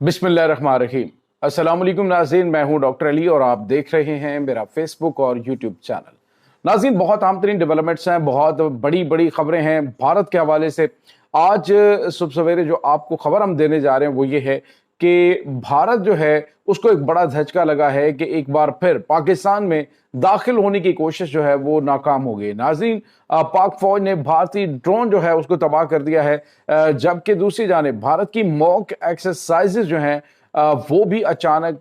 बिस्मिल्लाहिर्रहमानिर्रहीम। अस्सलाम वालेकुम नाज़रीन, मैं हूं डॉक्टर अली और आप देख रहे हैं मेरा फेसबुक और यूट्यूब चैनल। नाज़रीन, बहुत अहम तरीन डेवलपमेंट्स हैं, बहुत बड़ी बड़ी खबरें हैं भारत के हवाले से। आज सुबह सवेरे जो आपको खबर हम देने जा रहे हैं वो ये है कि भारत जो है उसको एक बड़ा झटका लगा है कि एक बार फिर पाकिस्तान में दाखिल होने की कोशिश जो है वो नाकाम हो गई। नाज़रीन, पाक फौज ने भारतीय ड्रोन जो है उसको तबाह कर दिया है, जबकि दूसरी जानिब भारत की मॉक एक्सरसाइजेज जो हैं वो भी अचानक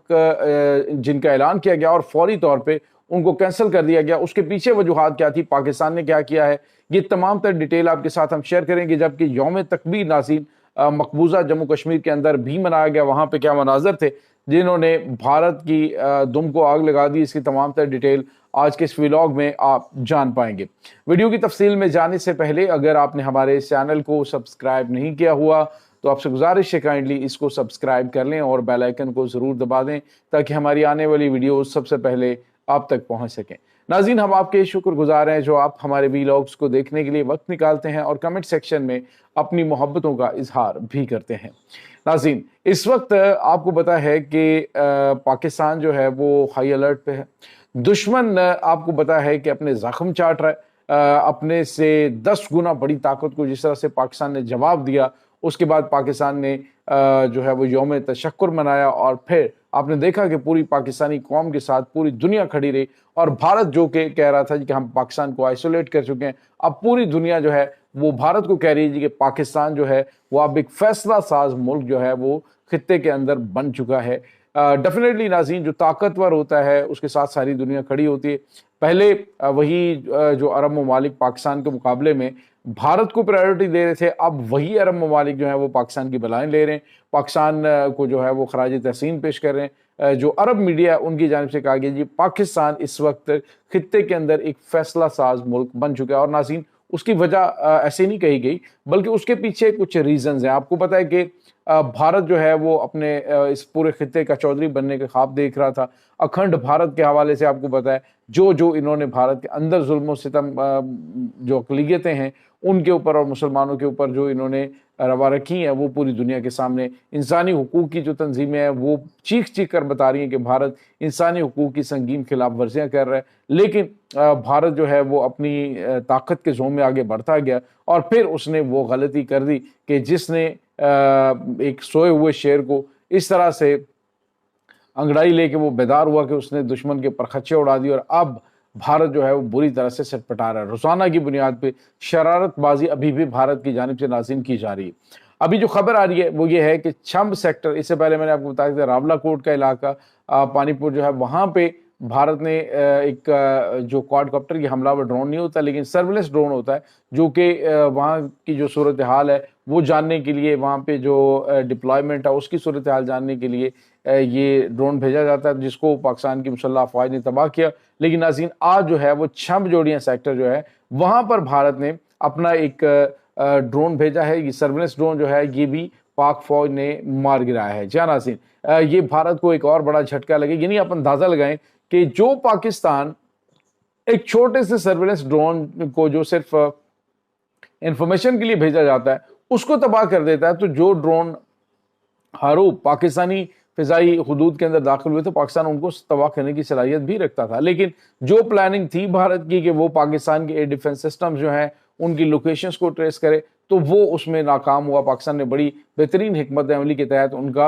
जिनका ऐलान किया गया और फौरी तौर पे उनको कैंसिल कर दिया गया। उसके पीछे वजूहात क्या थी, पाकिस्तान ने क्या किया है, ये तमाम तर डिटेल आपके साथ हम शेयर करेंगे। जबकि यौम तकबीर नाज़रीन मकबूजा जम्मू कश्मीर के अंदर भी मनाया गया, वहां पे क्या मनाजर थे जिन्होंने भारत की दुम को आग लगा दी, इसकी तमाम तर डिटेल आज के इस व्लॉग में आप जान पाएंगे। वीडियो की तफसील में जाने से पहले अगर आपने हमारे इस चैनल को सब्सक्राइब नहीं किया हुआ तो आपसे गुजारिश है काइंडली इसको सब्सक्राइब कर लें और बेल आइकन को ज़रूर दबा दें ताकि हमारी आने वाली वीडियो सबसे पहले आप तक पहुंच सकें। नाज़रीन, हम आपके शुक्रगुजार हैं जो आप हमारे वीलॉग्स को देखने के लिए वक्त निकालते हैं और कमेंट सेक्शन में अपनी मोहब्बतों का इजहार भी करते हैं। नाज़रीन, इस वक्त आपको पता है कि पाकिस्तान जो है वो हाई अलर्ट पे है। दुश्मन आपको पता है कि अपने जख्म चाट रहा है। अपने से 10 गुना बड़ी ताकत को जिस तरह से पाकिस्तान ने जवाब दिया, उसके बाद पाकिस्तान ने जो है वो यौम तशक्कुर मनाया और फिर आपने देखा कि पूरी पाकिस्तानी कौम के साथ पूरी दुनिया खड़ी रही। और भारत जो कि कह रहा था कि हम पाकिस्तान को आइसोलेट कर चुके हैं, अब पूरी दुनिया जो है वो भारत को कह रही है कि पाकिस्तान जो है वो अब एक फैसला साज मुल्क जो है वो खित्ते के अंदर बन चुका है। डेफिनेटली नाज़रीन, जो ताकतवर होता है उसके साथ सारी दुनिया खड़ी होती है। पहले वही जो अरब ममालिक पाकिस्तान के मुकाबले में भारत को प्रायोरिटी दे रहे थे, अब वही अरब ममालिक जो है वो पाकिस्तान की बलाएं ले रहे हैं, पाकिस्तान को जो है वो खराज तहसीन पेश कर रहे हैं। जो अरब मीडिया है उनकी जानिब से कहा गया जी पाकिस्तान इस वक्त खित्ते के अंदर एक फैसला साज मुल्क बन चुका है। और नाज़रीन, उसकी वजह ऐसे नहीं कही गई बल्कि उसके पीछे कुछ रीजंस हैं। आपको पता है कि भारत जो है वो अपने इस पूरे खित्ते का चौधरी बनने के ख्वाब देख रहा था। अखंड भारत के हवाले से आपको पता है जो जो इन्होंने भारत के अंदर जुल्म सितम जो अक़लियतें हैं उनके ऊपर और मुसलमानों के ऊपर जो इन्होंने रवा रखी हैं वो पूरी दुनिया के सामने इंसानी हुकूक की जो तंजीमें हैं वो चीख चीख कर बता रही हैं कि भारत इंसानी हुकूक की संगीन खिलाफ वर्जियाँ कर रहा है। लेकिन भारत जो है वो अपनी ताकत के जोम में आगे बढ़ता गया और फिर उसने वो गलती कर दी कि जिसने एक सोए हुए शेर को इस तरह से अंगड़ाई लेके वो बेदार हुआ कि उसने दुश्मन के परखच्चे उड़ा दी। और अब भारत जो है वो बुरी तरह से सटपटा रहा है। रोजाना की बुनियाद पे शरारतबाजी अभी भी भारत की जानिब से नाज़रीन की जा रही है। अभी जो खबर आ रही है वो ये है कि छंब सेक्टर, इससे पहले मैंने आपको बताया था रावलाकोट का इलाका पानीपुर जो है वहां पे भारत ने एक जो क्वाडकॉप्टर, ये हमलावर ड्रोन नहीं होता लेकिन सर्विलेंस ड्रोन होता है, जो कि वहाँ की जो सूरत हाल है वो जानने के लिए, वहाँ पे जो डिप्लॉयमेंट है उसकी सूरत हाल जानने के लिए ये ड्रोन भेजा जाता है, जिसको पाकिस्तान की मुसल्लह अफवाज ने तबाह किया। लेकिन नाज़रीन, आज जो है वो छंब जोड़ियाँ सेक्टर जो है वहाँ पर भारत ने अपना एक ड्रोन भेजा है। ये सर्विलेंस ड्रोन जो है ये भी पाक फौज ने मार गिराया है। जी नाज़रीन, ये भारत को एक और बड़ा झटका लगे। यानी आप अंदाज़ा लगाएं कि जो पाकिस्तान एक छोटे से सर्विलेंस ड्रोन को जो सिर्फ इंफॉर्मेशन के लिए भेजा जाता है उसको तबाह कर देता है, तो जो ड्रोन हरूप पाकिस्तानी फिजाई हुदूद के अंदर दाखिल हुए थे पाकिस्तान उनको तबाह करने की सलाहियत भी रखता था। लेकिन जो प्लानिंग थी भारत की कि वो पाकिस्तान के एयर डिफेंस सिस्टम जो हैं उनकी लोकेशंस को ट्रेस करे, तो वो उसमें नाकाम हुआ। पाकिस्तान ने बड़ी बेहतरीन हिकमत अमली के तहत उनका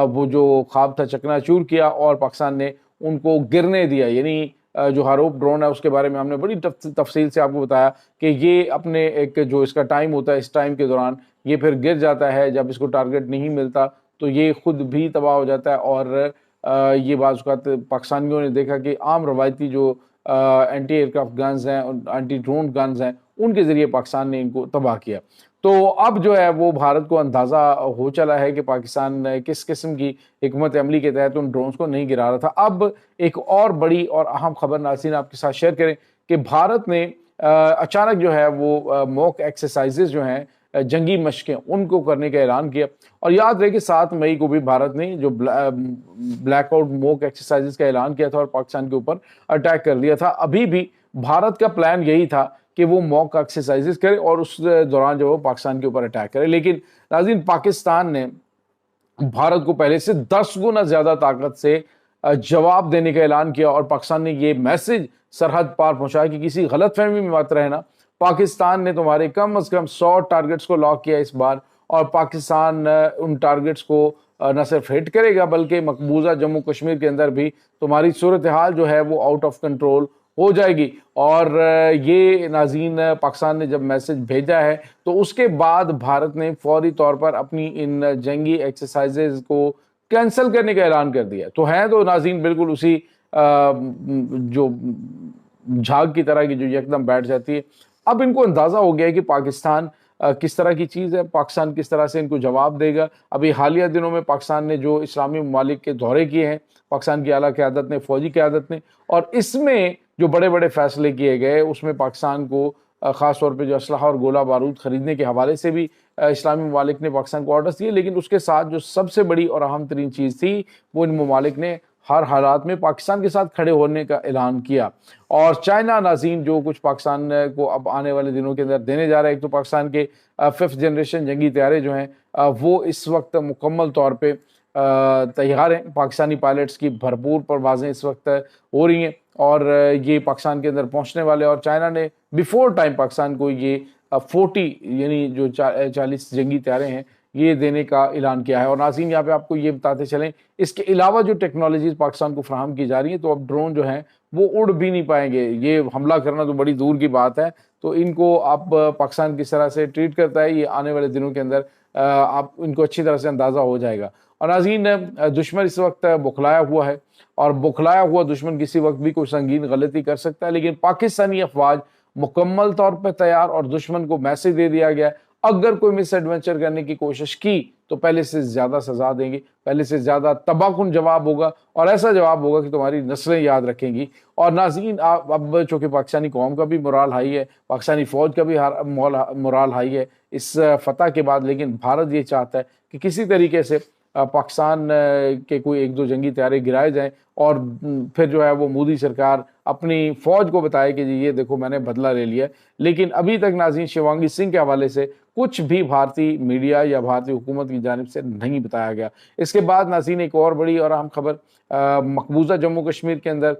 वो जो ख्वाब था चकनाचूर किया और पाकिस्तान ने उनको गिरने दिया। यानी जो हरूप ड्रोन है उसके बारे में हमने बड़ी तफसील से आपको बताया कि ये अपने एक जो इसका टाइम होता है इस टाइम के दौरान ये फिर गिर जाता है। जब इसको टारगेट नहीं मिलता तो ये खुद भी तबाह हो जाता है। और ये बाज़ पाकिस्तानियों ने देखा कि आम रवायती जो एंटी एयरक्राफ्ट गन्स हैं और एंटी ड्रोन गन्स हैं उनके ज़रिए पाकिस्तान ने इनको तबाह किया। तो अब जो है वो भारत को अंदाज़ा हो चला है कि पाकिस्तान किस किस्म की हिकमत अमली के तहत उन ड्रोन्स को नहीं गिरा रहा था। अब एक और बड़ी और अहम खबर नाज़रीन आपके साथ शेयर करें कि भारत ने अचानक जो है वो मॉक एक्सरसाइजेज जो हैं जंगी मशकें उनको करने का ऐलान किया। और याद रहे कि 7 मई को भी भारत ने जो ब्लैकआउट मॉक एक्सरसाइजेज का ऐलान किया था और पाकिस्तान के ऊपर अटैक कर दिया था। अभी भी भारत का प्लान यही था कि वो मॉक एक्सरसाइजेज करे और उस दौरान जो वो पाकिस्तान के ऊपर अटैक करे। लेकिन नाज़रीन, पाकिस्तान ने भारत को पहले से 10 गुना ज्यादा ताकत से जवाब देने का ऐलान किया और पाकिस्तान ने ये मैसेज सरहद पार पहुंचाया कि किसी गलतफहमी में मत रहना, पाकिस्तान ने तुम्हारे कम से कम 100 टारगेट्स को लॉक किया इस बार, और पाकिस्तान उन टारगेट्स को न सिर्फ हिट करेगा बल्कि मकबूजा जम्मू कश्मीर के अंदर भी तुम्हारी सूरत हाल जो है वो आउट ऑफ कंट्रोल हो जाएगी। और ये नाज़रीन पाकिस्तान ने जब मैसेज भेजा है तो उसके बाद भारत ने फौरी तौर पर अपनी इन जंगी एक्सरसाइजेज को कैंसिल करने का ऐलान कर दिया। तो है तो नाज़रीन बिल्कुल उसी जो झाग की तरह की जो एकदम बैठ जाती है। अब इनको अंदाजा हो गया है कि पाकिस्तान किस तरह की चीज़ है, पाकिस्तान किस तरह से इनको जवाब देगा। अभी हालिया दिनों में पाकिस्तान ने जो इस्लामी ममालिक के दौरे किए हैं, पाकिस्तान की आला क़यादत ने, फौजी क़यादत ने, और इसमें जो बड़े बड़े फैसले किए गए उसमें पाकिस्तान को ख़ास तौर पे जो असलहा और गोला बारूद ख़रीदने के हवाले से भी इस्लामी ममालिक ने पाकिस्तान को ऑर्डर्स दिए। लेकिन उसके साथ जो सबसे बड़ी और अहम तरीन चीज़ थी वो इन ममालिक ने हर हालात में पाकिस्तान के साथ खड़े होने का ऐलान किया। और चाइना नाज़रीन जो कुछ पाकिस्तान को अब आने वाले दिनों के अंदर देने जा रहा है, एक तो पाकिस्तान के 5th जनरेशन जंगी तैयारे जो हैं वो इस वक्त मुकम्मल तौर पे तैयार हैं। पाकिस्तानी पायलट्स की भरपूर परवाज़ें इस वक्त हो रही हैं और ये पाकिस्तान के अंदर पहुंचने वाले, और चाइना ने बिफोर टाइम पाकिस्तान को ये 40 यानी जो 40 जंगी तैयारे हैं ये देने का ऐलान किया है। और नाज़रीन यहाँ पे आपको ये बताते चलें, इसके अलावा जो टेक्नोलॉजीज़ पाकिस्तान को फराहम की जा रही हैं, तो अब ड्रोन जो हैं वो उड़ भी नहीं पाएंगे। ये हमला करना तो बड़ी दूर की बात है, तो इनको आप पाकिस्तान किस तरह से ट्रीट करता है ये आने वाले दिनों के अंदर आप इनको अच्छी तरह से अंदाज़ा हो जाएगा। और नाज़रीन दुश्मन इस वक्त बुखलाया हुआ है, और बुखलाया हुआ दुश्मन किसी वक्त भी कोई संगीन गलती कर सकता है, लेकिन पाकिस्तानी अफवाज मुकम्मल तौर पर तैयार, और दुश्मन को मैसेज दे दिया गया है अगर कोई मिस एडवेंचर करने की कोशिश की तो पहले से ज्यादा सजा देंगे, पहले से ज्यादा तबाहकुन जवाब होगा, और ऐसा जवाब होगा कि तुम्हारी नस्लें याद रखेंगी। और नाज़रीन अब चूंकि पाकिस्तानी कौम का भी मोराल हाई है, पाकिस्तानी फौज का भी मोराल हाई है इस फतह के बाद, लेकिन भारत ये चाहता है कि किसी तरीके से पाकिस्तान के कोई 1-2 जंगी तैयारे गिराए जाएं, और फिर जो है वो मोदी सरकार अपनी फौज को बताए कि जी ये देखो मैंने बदला ले लिया। लेकिन अभी तक नाज़रीन शिवांगी सिंह के हवाले से कुछ भी भारतीय मीडिया या भारतीय हुकूमत की जानिब से नहीं बताया गया। इसके बाद नाज़रीन एक और बड़ी और अहम खबर, मकबूजा जम्मू कश्मीर के अंदर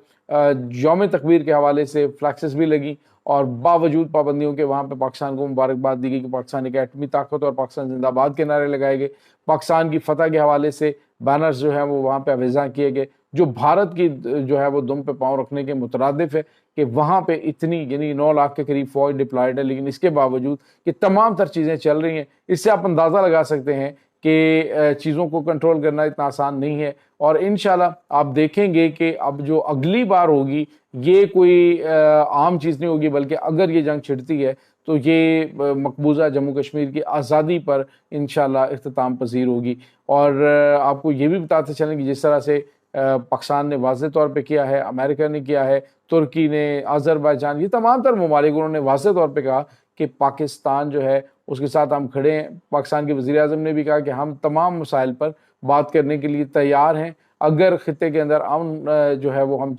यौम तकबीर के हवाले से फ्लैक्सेस भी लगी, और बावजूद पाबंदियों के वहाँ पे पाकिस्तान को मुबारकबाद दी गई कि पाकिस्तान एक एटमी ताकत और पाकिस्तान जिंदाबाद के नारे लगाए गए। पाकिस्तान की फतह के हवाले से बैनर्स जो हैं वो वहाँ पे अवेज़ा किए गए, जो भारत की जो है वो दुम पे पाँव रखने के मुतरादिफ है कि वहाँ पे इतनी यानी 9 लाख के करीब फौज डिप्लॉयड है, लेकिन इसके बावजूद कि तमाम तर चीज़ें चल रही हैं, इससे आप अंदाज़ा लगा सकते हैं कि चीज़ों को कंट्रोल करना इतना आसान नहीं है। और इंशाल्लाह आप देखेंगे कि अब जो अगली बार होगी ये कोई आम चीज़ नहीं होगी, बल्कि अगर ये जंग छिड़ती है तो ये मकबूजा जम्मू कश्मीर की आज़ादी पर इंशाल्लाह इख्तिताम पजीर होगी। और आपको ये भी बताते चलें कि जिस तरह से पाकिस्तान ने वाज़े तौर पे किया है, अमेरिका ने किया है, तुर्की ने, अज़रबैजान, ये तमाम तर ममालिक उन्होंने वाज़े तौर पे कहा कि पाकिस्तान जो है उसके साथ हम खड़े हैं। पाकिस्तान के वज़ीर-ए-आज़म ने भी कहा कि हम तमाम मसाइल पर बात करने के लिए तैयार हैं, अगर खित्ते के अंदर अमन जो है वो हम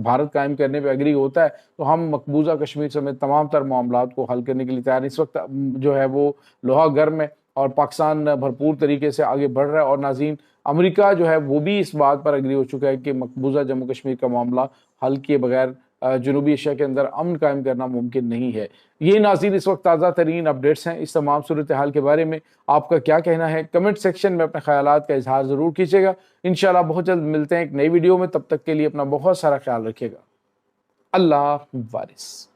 भारत कायम करने पे एग्री होता है तो हम मकबूजा कश्मीर समेत तमाम तर मामलात को हल करने के लिए तैयार हैं। इस वक्त जो है वो लोहा गर्म है और पाकिस्तान भरपूर तरीके से आगे बढ़ रहा है। और नाज़रीन अमेरिका जो है वो भी इस बात पर एग्री हो चुका है कि मकबूजा जम्मू कश्मीर का मामला हल किए बगैर जनूबी एशिया के अंदर अमन कायम करना मुमकिन नहीं है। ये नाज़रीन इस वक्त ताज़ा तरीन अपडेट्स हैं। इस तमाम सूरत हाल के बारे में आपका क्या कहना है, कमेंट सेक्शन में अपने ख्यालात का इजहार ज़रूर कीजिएगा। इंशाल्लाह बहुत जल्द मिलते हैं एक नई वीडियो में, तब तक के लिए अपना बहुत सारा ख्याल रखिएगा। अल्लाह वारिस।